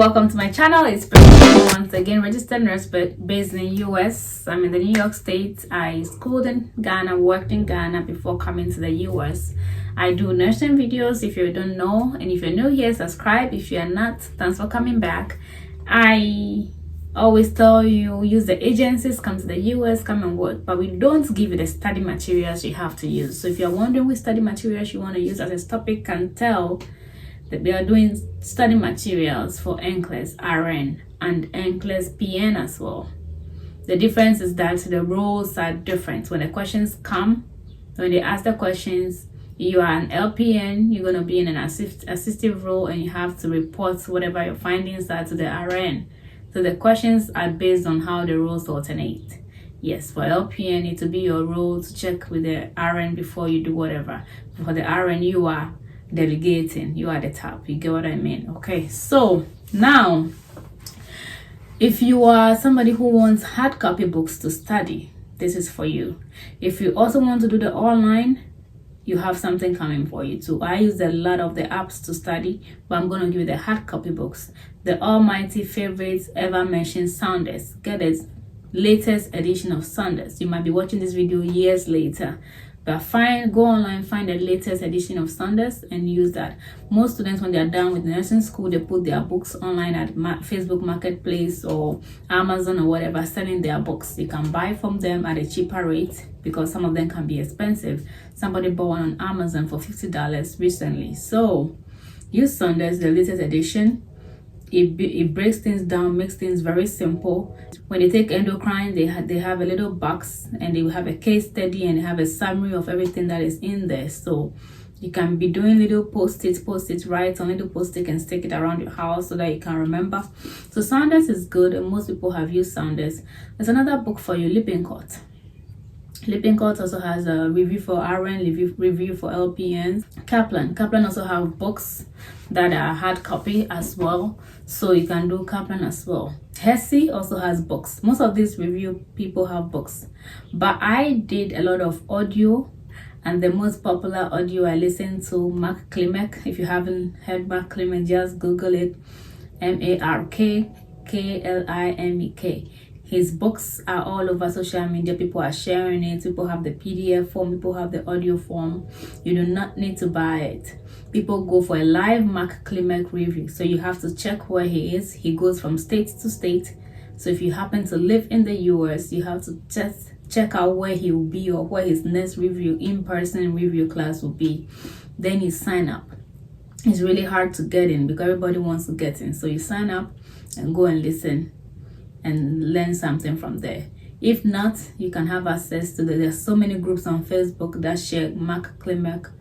welcome to my channel. It's Priscilla once again, registered nurse but based in the US. I'm in the New York State. I schooled in Ghana, worked in Ghana before coming to the US. I do nursing videos if you don't know, and if you're new here, subscribe. If you're not, thanks for coming back. I always tell you, use the agencies, come to the US, come and work, but we don't give you the study materials you have to use. So if you're wondering which study materials you want to use as a topic, can tell that they are doing study materials for Nclex RN and Nclex PN as well. The difference is that the roles are different. When the questions come, when they ask the questions, you are an LPN, you're going to be in an assistive role, and you have to report whatever your findings are to the RN. So the questions are based on how the roles alternate. Yes, for LPN, it will be your role to check with the RN before you do whatever. For the RN, you are delegating, you are at the top. You get what I mean? Okay, so now if you are somebody who wants hard copy books to study, this is for you. If you also want to do the online, you have something coming for you too. I use a lot of the apps to study, but I'm going to give you the hard copy books. The almighty favorites ever mentioned Saunders. Get the latest edition of Saunders. You might be watching this video years later, but go online, find the latest edition of Saunders and use that. Most students, when they are done with nursing school, they put their books online at Facebook Marketplace or Amazon or whatever, selling their books. You can buy from them at a cheaper rate because some of them can be expensive. Somebody bought one on Amazon for $50 recently. So use Saunders, the latest edition. It breaks things down, makes things very simple. When they take endocrine, they have a little box and they will have a case study and they have a summary of everything that is in there. So you can be doing little post-it, write on little post-it and stick it around your house so that you can remember. So Saunders is good, and most people have used Saunders. There's another book for you, Lippincott. Lippincott also has a review for RN, review for LPNs. Kaplan also have books that are hard copy as well, so you can do Kaplan as well. Hesse also has books. Most of these review people have books, but I did a lot of audio, and the most popular audio I listened to, Mark Klimek. If you haven't heard Mark Klimek, just Google it, MarkKlimek. His books are all over social media. People are sharing it. People have the PDF form. People have the audio form. You do not need to buy it. People go for a live Mark Klimek review. So you have to check where he is. He goes from state to state. So if you happen to live in the US, you have to just check out where he will be or where his next review, in-person review class will be. Then you sign up. It's really hard to get in because everybody wants to get in. So you sign up and go and listen and learn something from there. If not, you can have access to there's so many groups on Facebook that share Mark Klimek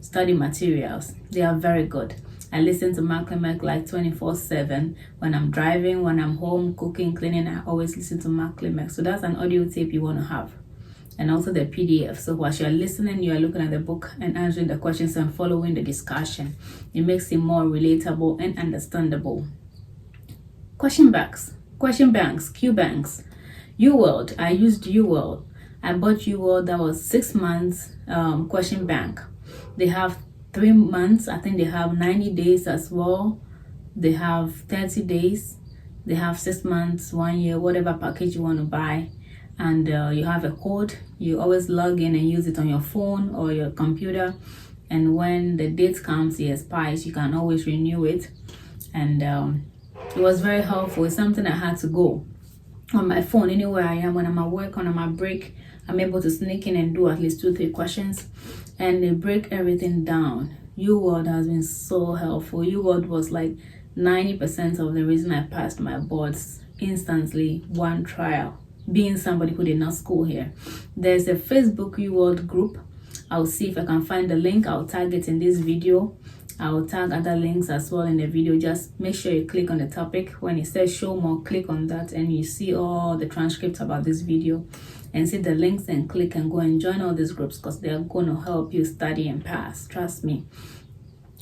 study materials. They are very good. I listen to Mark Klimek like 24/7. When I'm driving, when I'm home, cooking, cleaning, I always listen to Mark Klimek. So that's an audio tape you want to have. And also the PDF. So while you're listening, you're looking at the book and answering the questions and following the discussion. It makes it more relatable and understandable. Question banks, Q banks. UWorld. I used UWorld. I bought UWorld. That was 6 months question bank. They have 3 months. I think they have 90 days as well. They have 30 days. They have 6 months, 1 year, whatever package you want to buy. And you have a code. You always log in and use it on your phone or your computer. And when the date comes, it expires, you can always renew it. And it was very helpful. It's something I had to go on my phone anywhere I am. When I'm at work, when I'm at break, I'm able to sneak in and do at least 2-3 questions, and they break everything down. UWorld has been so helpful. UWorld was like 90% of the reason I passed my boards instantly, one trial, being somebody who did not school here. There's a Facebook UWorld group. I'll see if I can find the link. I'll tag it in this video. I'll tag other links as well in the video. Just make sure you click on the topic. When it says show more, click on that and you see all the transcripts about this video and see the links and click and go and join all these groups because they're going to help you study and pass. Trust me.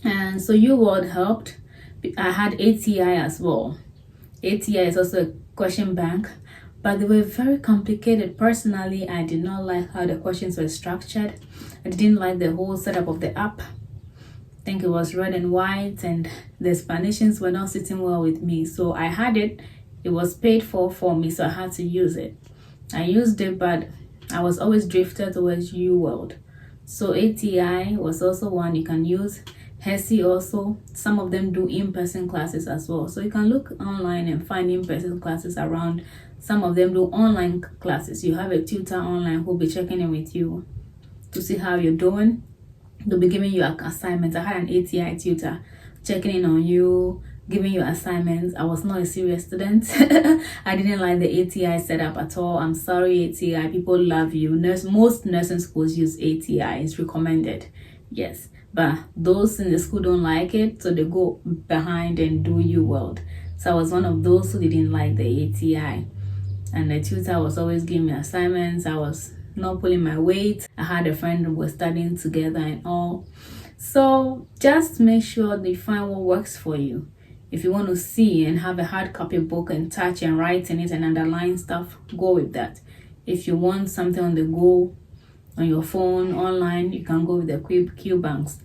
And so UWorld helped. I had ATI as well. ATI is also a question bank, but they were very complicated. Personally, I did not like how the questions were structured. I didn't like the whole setup of the app. think it was red and white, and the explanations were not sitting well with me. So I had it. It was paid for me, so I had to use it. I used it, but I was always drifted towards UWorld. So ATI was also one you can use. HESI also, some of them do in-person classes as well. So you can look online and find in-person classes around. Some of them do online classes. You have a tutor online who'll be checking in with you to see how you're doing. They'll be giving you assignments. I had an ATI tutor checking in on you, giving you assignments. I was not a serious student. I didn't like the ATI setup at all. I'm sorry, ATI. People love you. Most nursing schools use ATI. It's recommended. Yes. But those in the school don't like it, so they go behind and do UWorld. So I was one of those who didn't like the ATI. And the tutor was always giving me assignments. I was not pulling my weight. I had a friend who was studying together and all. So just make sure that you find what works for you. If you want to see and have a hard copy book and touch and write in it and underline stuff, go with that. If you want something on the go, on your phone, online, you can go with the Q banks.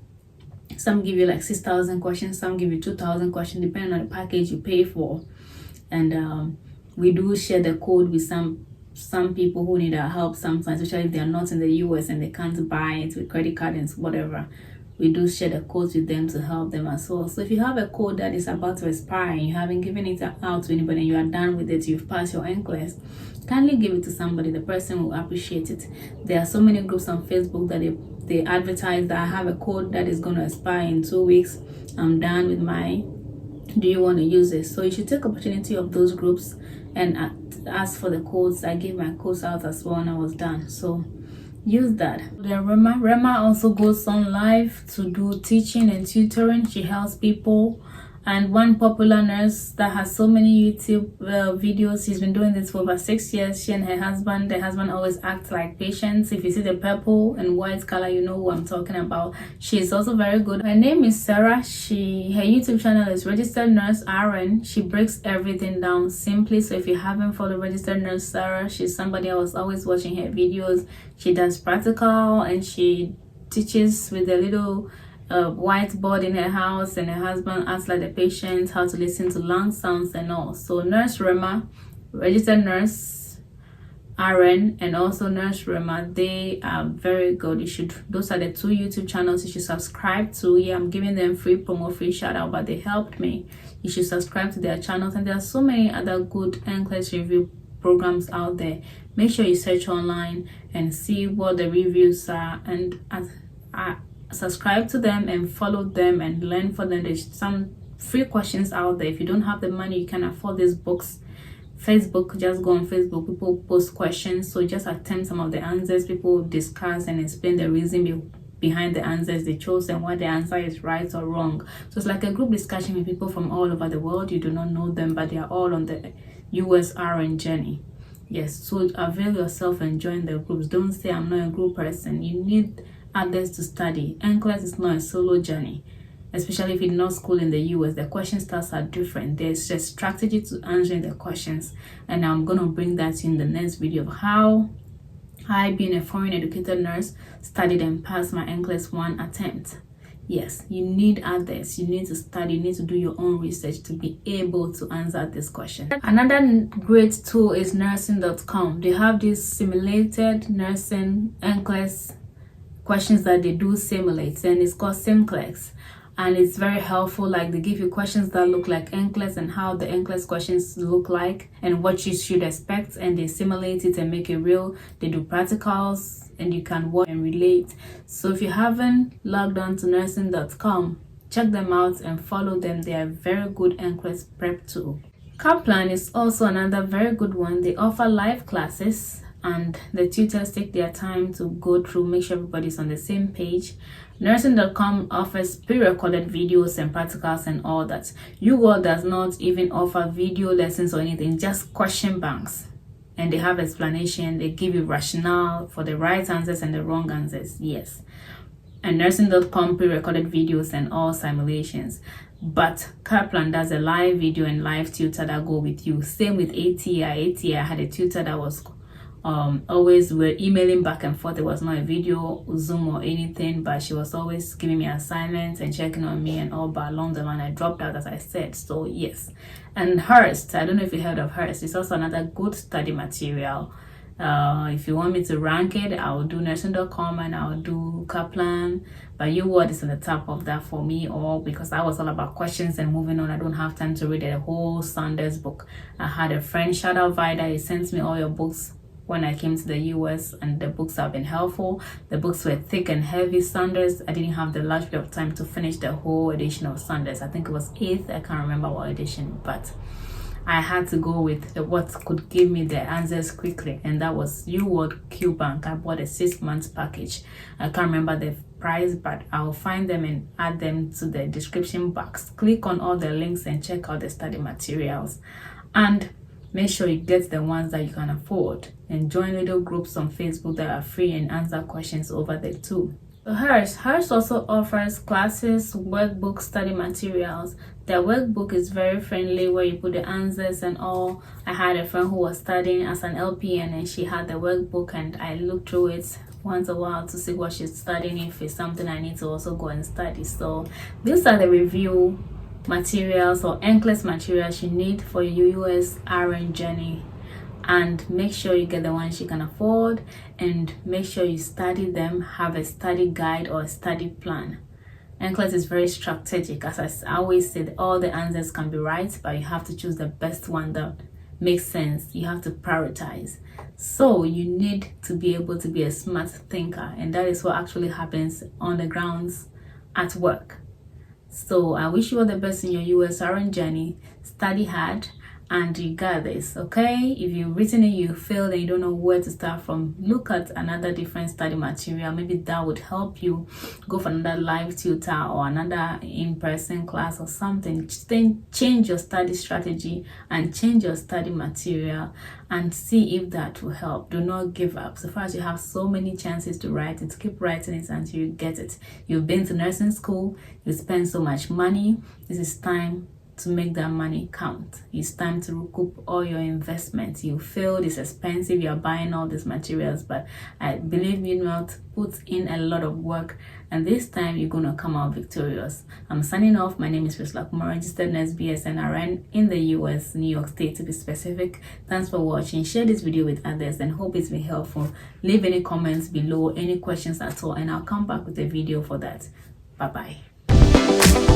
Some give you like 6,000 questions, some give you 2,000 questions, depending on the package you pay for. And we do share the code with some people who need our help sometimes, especially if they are not in the US and they can't buy it with credit card and whatever. We do share the codes with them to help them as well. So if you have a code that is about to expire and you haven't given it out to anybody and you are done with it, you've passed your Nclex, kindly give it to somebody. The person will appreciate it. There are so many groups on Facebook that they advertise that I have a code that is going to expire in 2 weeks. I'm done with mine. Do you want to use it? So you should take opportunity of those groups and ask for the codes. I gave my codes out as well and I was done. So use that. The Remar also goes on live to do teaching and tutoring. She helps people. And one popular nurse that has so many YouTube videos, she's been doing this for over 6 years. She and her husband, the husband always acts like patients. If you see the purple and white color, you know who I'm talking about. She is also very good. Her name is Sarah. Her YouTube channel is Registered Nurse RN. She breaks everything down simply. So if you haven't followed Registered Nurse Sarah, she's somebody I was always watching her videos. She does practical and she teaches with a little whiteboard in her house, and her husband asks like the patient how to listen to lung sounds and all. So Nurse Remar, Registered Nurse RN, and also Nurse Remar, they are very good. Those are the two YouTube channels you should subscribe to. Yeah, I'm giving them free promo, free shout out, but they helped me. You should subscribe to their channels, and there are so many other good Nclex review programs out there. Make sure you search online and see what the reviews are, and subscribe to them and follow them and learn from them. There's some free questions out there. If you don't have the money, you can afford these books. Facebook, just go on Facebook. People post questions, so just attempt some of the answers. People discuss and explain the reason behind the answers they chose and why the answer is right or wrong. So it's like a group discussion with people from all over the world. You do not know them, but they are all on the US RN journey. Yes, so avail yourself and join the groups. Don't say I'm not a group person. You need others to study. Nclex is not a solo journey, especially if you're not school in the US. The question styles are different. There's a strategy to answering the questions, and I'm gonna bring that in the next video of how I, being a foreign educated nurse, studied and passed my Nclex 1 attempt. Yes, you need others. You need to study. You need to do your own research to be able to answer this question. Another great tool is nursing.com. They have this simulated nursing Nclex questions that they do simulate, and it's called Nclex, and it's very helpful. Like, they give you questions that look like Nclex and how the Nclex questions look like and what you should expect, and they simulate it and make it real. They do practicals and you can watch and relate. So if you haven't logged on to nursing.com, check them out and follow them. They are very good Nclex prep tool. Kaplan is also another very good one. They offer live classes and the tutors take their time to go through, make sure everybody's on the same page. Nursing.com offers pre-recorded videos and practicals and all that. UWorld does not even offer video lessons or anything, just question banks. And they have explanation, they give you rationale for the right answers and the wrong answers. Yes. And nursing.com pre-recorded videos and all simulations. But Kaplan does a live video and live tutor that go with you. Same with ATI. ATI had a tutor that was Always we're emailing back and forth. It was not a video, Zoom or anything, but she was always giving me assignments and checking on me and all. But along the line, I dropped out, as I said. So yes. And Hearst, I don't know if you heard of Hearst. It's also another good study material. If you want me to rank it, I'll do nursing.com and I'll do Kaplan, but UWorld is on the top of that for me, or because I was all about questions and moving on. I don't have time to read a whole Sanders book. I had a friend, shout out Vida, he sent me all your books when I came to the US, and the books have been helpful. The books were thick and heavy. Sanders, I didn't have the luxury of time to finish the whole edition of Sanders. I think it was 8th, I can't remember what edition, but I had to go with what could give me the answers quickly, and that was UWorld Q Bank. I bought a 6-month package. I can't remember the price, but I'll find them and add them to the description box. Click on all the links and check out the study materials, and make sure you get the ones that you can afford, and join little groups on Facebook that are free and answer questions over there too. Hearst also offers classes, workbook, study materials. Their workbook is very friendly, where you put the answers and all. I had a friend who was studying as an LPN, and she had the workbook, and I looked through it once a while to see what she's studying, if it's something I need to also go and study. So these are the review materials or Nclex materials you need for your US RN journey. And make sure you get the ones you can afford, and make sure you study them. Have a study guide or a study plan. Nclex is very strategic. As I always said, all the answers can be right, but you have to choose the best one that makes sense. You have to prioritize. So you need to be able to be a smart thinker, and that is what actually happens on the grounds at work. So I wish you all the best in your US RN journey. Study hard, and you got this, okay? If you've written it, you failed, and you don't know where to start from, look at another different study material. Maybe that would help you go for another live tutor or another in-person class or something. Then change your study strategy and change your study material, and see if that will help. Do not give up. So far as you have so many chances to write it, keep writing it until you get it. You've been to nursing school, you spend so much money. This is time to make that money count. It's time to recoup all your investments. You failed, it's expensive, you're buying all these materials, but I believe you not put in a lot of work, and this time you're gonna come out victorious. I'm signing off. My name is Priscilla, Kumah, registered nurse BSN RN in the US, New York State to be specific. Thanks for watching. Share this video with others and hope it's been helpful. Leave any comments below, any questions at all, and I'll come back with a video for that. Bye bye.